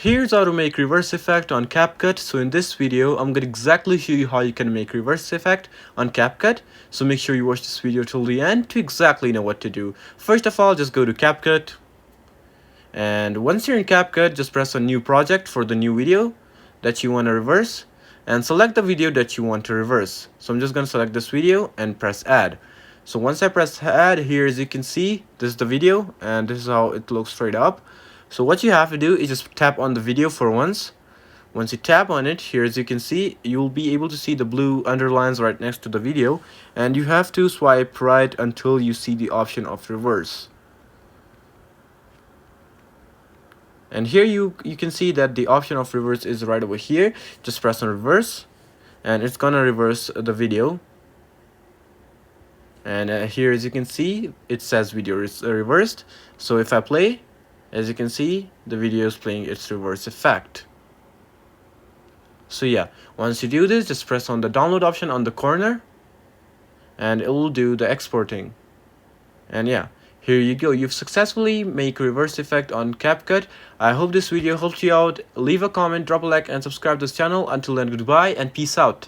Here's how to make reverse effect on CapCut. So in this video, I'm going to exactly show you how you can make reverse effect on CapCut. So make sure you watch this video till the end to exactly know what to do. First of all, just go to CapCut. And once you're in CapCut, just press on new project for the new video that you want to reverse. And select the video that you want to reverse. So I'm just going to select this video and press add. So once I press add, here as you can see, this is the video and this is how it looks straight up. So what you have to do is just tap on the video for once. Once you tap on it, here as you can see, you'll be able to see the blue underlines right next to the video, and you have to swipe right until you see the option of reverse. And here you can see that the option of reverse is right over here. Just press on reverse and it's gonna reverse the video. And here as you can see, it says video is reversed. So if I play, as you can see, the video is playing its reverse effect. So yeah, once you do this, just press on the download option on the corner and it will do the exporting. And yeah, here you go. You've successfully made reverse effect on CapCut. I hope this video helped you out. Leave a comment, drop a like and subscribe to this channel. Until then, goodbye and peace out.